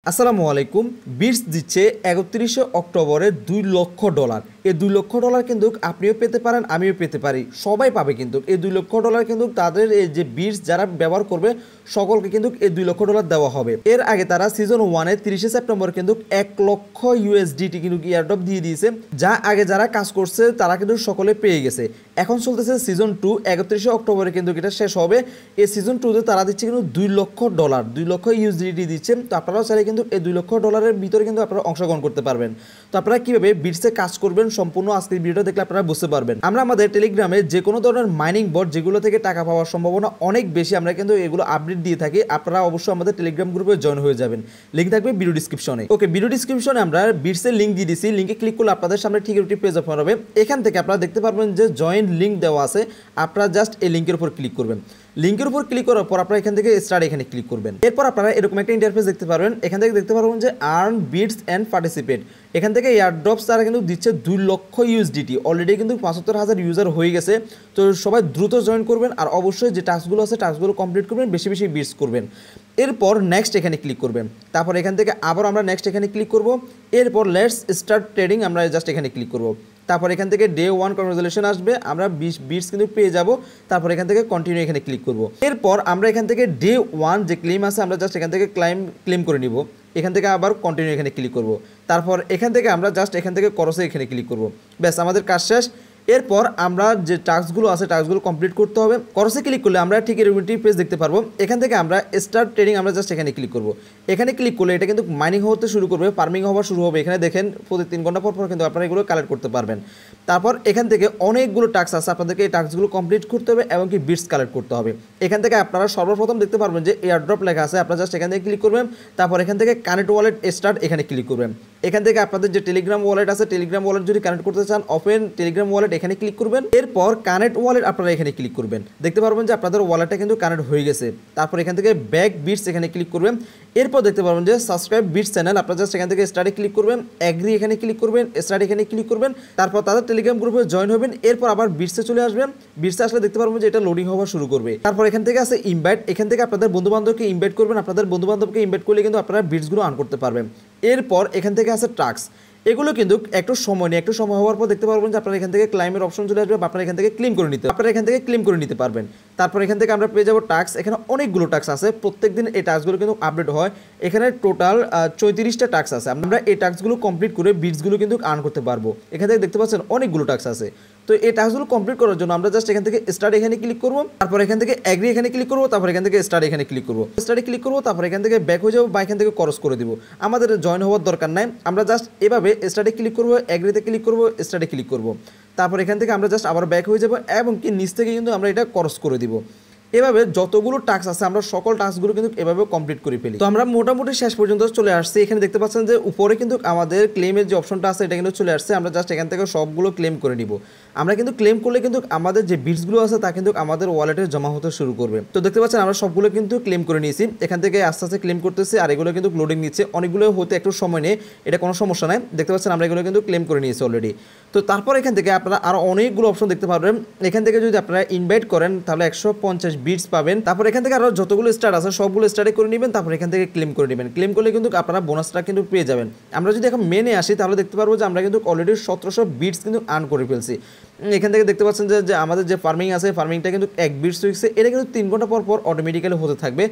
আসসালামু আলাইকুম। বিটস দিচ্ছে ৩১শে অক্টোবরে $2 লক্ষ। এই $2 লক্ষ কিন্তু আপনিও পেতে পারেন, আমিও পেতে পারি, সবাই পাবে। কিন্তু এই $2 লক্ষ কিন্তু তাদের এই যে বিটস যারা ব্যবহার করবে সকলকে কিন্তু এই $2 লক্ষ দেওয়া হবে। এর আগে তারা সিজন 1-এ 30শে সেপ্টেম্বর কিন্তু $1 লক্ষ কিন্তু এয়ারড্রপ দিয়ে দিয়েছে, যা আগে যারা কাজ করছে তারা কিন্তু সকলে পেয়ে গেছে। এখন চলতেছে সিজন 2, 31শে অক্টোবরে কিন্তু এটা শেষ হবে। এই সিজন 2-তে তারা দিচ্ছে কিন্তু $2 লক্ষ, $2 লক্ষ দিচ্ছে। তো আপনারাও চাইলে কিন্তু এই $2 লক্ষ ভিতরে কিন্তু আপনারা অংশগ্রহণ করতে পারবেন। তো আপনারা কিভাবে বিটসে কাজ করবেন সম্পূর্ণ আজকের ভিডিওটা দেখলে আপনারা বুঝতে পারবেন। আমরা আমাদের টেলিগ্রামে যে কোনো ধরনের মাইনিং বট যেগুলো থেকে টাকা পাওয়ার সম্ভাবনা অনেক বেশি, আমরা কিন্তু এগুলো আপডেট দিয়ে থাকি। আপনারা অবশ্যই আমাদের টেলিগ্রাম গ্রুপে জয়েন হয়ে যাবেন, লিঙ্ক থাকবে ভিডিও ডিসক্রিপশনে। ওকে, ভিডিও ডিসক্রিপশনে আমরা বিটসের লিঙ্ক দিয়ে দিয়েছি। লিঙ্কে ক্লিক করলে আপনাদের সামনে ঠিক একটি পেজ ওপেন হবে। এখান থেকে আপনারা দেখতে পারবেন যে জয়েন লিঙ্ক দেওয়া আছে। আপনারা জাস্ট এই লিঙ্কের উপর ক্লিক করবেন। লিঙ্কের উপর ক্লিক করার পর আপনারা এখান থেকে স্টার্ট এখানে ক্লিক করবেন। এরপর আপনারা এরকম একটা ইন্টারফেস দেখতে পারবেন। এখান থেকে দেখতে পারবেন যে আর্ন বিটস অ্যান্ড পার্টিসিপেট। এখান থেকে এয়ারড্রপস তারা কিন্তু দিচ্ছে $2 লক্ষ। অলরেডি কিন্তু ৭৫,০০০ ইউজার হয়ে গেছে। তো সবাই দ্রুত জয়েন করবেন, আর অবশ্যই যে টাস্কগুলো আছে টাস্কগুলো কমপ্লিট করবেন, বেশি বেশি বিটস করবেন। এরপর নেক্সট এখানে ক্লিক করবেন। তারপর এখান থেকে আবার আমরা নেক্সট এখানে ক্লিক করব। এরপর লেটস স্টার্ট ট্রেডিং আমরা জাস্ট এখানে ক্লিক করব। তারপর এখান থেকে ডে 1 কনগ্রাচুলেশন আসবে, আমরা 20 বিটস কিন্তু পেয়ে যাব। তারপর এখান থেকে কন্টিনিউ এখানে ক্লিক করব। এরপর আমরা এখান থেকে ডে 1 যে ক্লেম আছে আমরা জাস্ট এখান থেকে ক্লেম করে নিব। এখান থেকে আবার কন্টিনিউ এখানে ক্লিক করব। তারপর এখান থেকে আমরা জাস্ট এখান থেকে করসে এখানে ক্লিক করব। ব্যাস, আমাদের কাজ শেষ। এরপর আমরা যে টাস্কগুলো আছে টাস্কগুলো কমপ্লিট করতে হবে। করসে ক্লিক করলে আমরা ঠিক এরকম পেজ দেখতে পারবো। এখান থেকে আমরা স্টার্ট ট্রেডিং আমরা জাস্ট এখানে ক্লিক করব। এখানে ক্লিক করলে এটা কিন্তু মাইনিং হতে শুরু করবে, ফার্মিং হওয়া শুরু হবে। এখানে দেখেন প্রতি 3 ঘন্টা পর পর কিন্তু আপনারা এগুলো কালেক্ট করতে পারবেন। তারপর এখান থেকে অনেকগুলো টাস্ক আছে, আপনাদেরকে এই টাস্কগুলো কমপ্লিট করতে হবে এবং কি বিটস কালেক্ট করতে হবে। এখান থেকে আপনারা সর্বপ্রথম দেখতে পারবেন যে এয়ারড্রপ লেখা আছে, আপনারা জাস্ট এখান থেকে ক্লিক করবেন। তারপর এখান থেকে কানেক্ট ওয়ালেট স্টার্ট এখানে ক্লিক করবেন। এখান থেকে আপনাদের যে টেলিগ্রাম ওয়ালেট আছে, টেলিগ্রাম ওয়ালেট যদি কানেক্ট করতে চান ওপেন টেলিগ্রাম ওয়ালেট এখানে ক্লিক করবেন। এরপর কানেক্ট ওয়ালেট আপনারা এখানে ক্লিক করবেন। দেখতে পারবেন যে আপনাদের ওয়ালেটটা কিন্তু কানেক্ট হয়ে গেছে। তারপর এখান থেকে ব্যাক বিটস এখানে ক্লিক করবেন। এরপর দেখতে পারবেন যে সাবস্ক্রাইব বিটস চ্যানেল, আপনারা জাস্ট এখান থেকে স্টার্টে ক্লিক করবেন, এগ্রি এখানে ক্লিক করবেন, স্টার্ট এখানে ক্লিক করবেন। তারপর তাদের টেলিগ্রাম গ্রুপে জয়েন হবেন। এরপর আবার বিটসে চলে আসবেন। বিটসে আসলে দেখতে পারবেন যে এটা লোডিং হওয়া শুরু করবে। তারপর এখান থেকে আছে ইনভাইট, এখান থেকে আপনাদের বন্ধু বান্ধবকে ইনভাইট করবেন। আপনাদের বন্ধু বান্ধবকে ইনভাইট করলে কিন্তু আপনারা বিটসগুলো আর্ন করতে পারবেন। এরপর এখান থেকে আছে টাস্ক, এগুলো কিন্তু একটু সময় নিয়ে, একটু সময় হওয়ার পর দেখতে পারবেন যে আপনারা এখান থেকে ক্লাইমের অপশন চলে আসবে, আপনারা এখান থেকে ক্লেম করে নিতে পারবেন। তারপর এখান থেকে আমরা পেয়ে যাবো টাস্ক। এখানে অনেকগুলো টাস্ক আছে, প্রত্যেকদিন এই টাস্কগুলো কিন্তু আপডেট হয়। এখানে টোটাল 34টা টাস্ক আছে। আমরা এই টাস্কগুলো কমপ্লিট করে বিটসগুলো কিন্তু আর্ন করতে পারবো। এখান থেকে দেখতে পাচ্ছেন অনেকগুলো টাস্ক আছে। তো এই টাস্কগুলো কমপ্লিট করার জন্য আমরা জাস্ট এখান থেকে স্টার্ট এখানে ক্লিক করবো। তারপর এখান থেকে এগ্রি এখানে ক্লিক করবো। তারপর এখান থেকে স্টার্ট এখানে ক্লিক করবো। স্টার্টে ক্লিক করবো, তারপর এখান থেকে ব্যাক হয়ে যাবো বা এখান থেকে ক্রস করে দিব। আমাদের জয়েন হওয়ার দরকার নাই, আমরা জাস্ট এভাবে স্টার্টে ক্লিক করবো, এগ্রিতে ক্লিক করবো, স্টার্টে ক্লিক করবো। তারপর এখান থেকে আমরা জাস্ট আবার ব্যাক হয়ে যাবো এবং কি নিচ থেকে কিন্তু আমরা এটা ক্রস করে দিব। এভাবে যতগুলো টাস্ক আছে আমরা সকল টাস্কগুলো কিন্তু এভাবে কমপ্লিট করে ফেলি। তো আমরা মোটামুটি শেষ পর্যন্ত চলে আসছি। এখানে দেখতে পাচ্ছেন যে উপরে কিন্তু আমাদের ক্লেমের যে অপশনটা আছে এটা কিন্তু চলে আসছে। আমরা জাস্ট এখান থেকে সবগুলো ক্লেম করে নিব। আমরা কিন্তু ক্লেম করলে কিন্তু আমাদের যে বিটসগুলো আছে তা কিন্তু আমাদের ওয়ালেটে জমা হতে শুরু করবে। তো দেখতে পাচ্ছেন আমরা সবগুলো কিন্তু ক্লেম করে নিয়েছি। এখান থেকে আস্তে আস্তে ক্লেম করতেছি, আর এগুলো কিন্তু লোডিং নিচ্ছে। অনেকগুলো হতে একটু সময় নেই, এটা কোনো সমস্যা নাই। দেখতে পাচ্ছেন আমরা এগুলো কিন্তু ক্লেম করে নিয়েছি অলরেডি। তো তারপর এখান থেকে আপনারা আরও অনেকগুলো অপশন দেখতে পারবেন। এখান থেকে যদি আপনারা ইনভাইট করেন তাহলে 150 বিটস পাবেন। তারপর এখান থেকে আরও যতগুলো স্টার্ট আছে সবগুলো স্টার্টে করে নেবেন। তারপর এখান থেকে ক্লেম করে নেবেন। ক্লেম করলে কিন্তু আপনারা বোনাসটা কিন্তু পেয়ে যাবেন। আমরা যদি এখন মেনে আসি তাহলে দেখতে পারবো যে আমরা কিন্তু অলরেডি 1700 বিটস কিন্তু আর্ন করে ফেলছি। এখান থেকে দেখতে পাচ্ছেন যে আমাদের যে ফার্মিং আছে ফার্মিংটা কিন্তু 1 বিটস হয়েছে। এটা কিন্তু 3 ঘন্টা পর পর অটোমেটিক্যালি হতে থাকবে।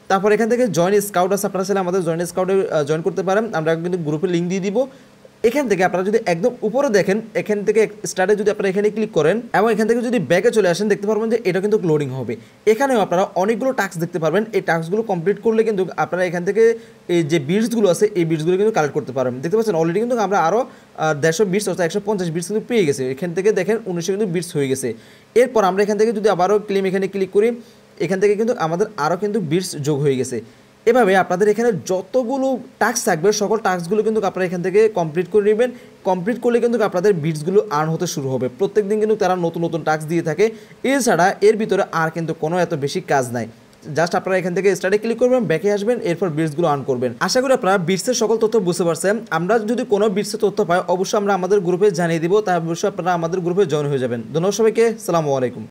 তারপর এখান থেকে জয়েন স্কাউট আছে, আপনারা চাইলে আমাদের জয়েন স্কাউটে জয়েন করতে পারেন। আমরা কিন্তু গ্রুপে লিঙ্ক দিয়ে দিব। এখান থেকে আপনারা যদি একদম উপরে দেখেন, এখান থেকে স্টার্টে যদি আপনারা এখানে ক্লিক করেন এবং এখান থেকে যদি ব্যাকে চলে আসেন দেখতে পারবেন যে এটা কিন্তু লোডিং হবে। এখানেও আপনারা অনেকগুলো টাস্ক দেখতে পারবেন। এই টাস্কগুলো কমপ্লিট করলে কিন্তু আপনারা এখান থেকে এই যে বিটসগুলো আছে এই বিটসগুলো কিন্তু কালেক্ট করতে পারবেন। দেখতে পাচ্ছেন অলরেডি কিন্তু আমরা আরও 150 বিটস অর্থাৎ 150 বিটস কিন্তু পেয়ে গেছে। এখান থেকে দেখেন 1900 কিন্তু বিটস হয়ে গেছে। এরপর আমরা এখান থেকে যদি আবারও ক্লেম এখানে ক্লিক করি, এখান থেকে কিন্তু আমাদের আরও কিন্তু বিটস যোগ হয়ে গেছে। এভাবে আপনাদের এখানে যতগুলো টাস্ক থাকবে সকল টাস্কগুলো কিন্তু আপনারা এখান থেকে কমপ্লিট করে নেবেন। কমপ্লিট করলে কিন্তু আপনাদের বিটসগুলো আর্ন হতে শুরু হবে। প্রত্যেকদিন কিন্তু তারা নতুন নতুন টাস্ক দিয়ে থাকে। এছাড়া এর ভিতরে আর কিন্তু কোনো এত বেশি কাজ নাই। জাস্ট আপনারা এখান থেকে স্টার্টে ক্লিক করবেন, ব্যাকে আসবেন, এরপর বিটসগুলো আর্ন করবেন। আশা করি আপনারা বিটসের সকল তথ্য বুঝতে পারছেন। আমরা যদি কোনো বিটসের তথ্য পাই অবশ্যই আমরা আমাদের গ্রুপে জানিয়ে দিব, তাই অবশ্যই আপনারা আমাদের গ্রুপে জয়েন হয়ে যাবেন। ধন্যবাদ সবাইকে, আসসালামু আলাইকুম।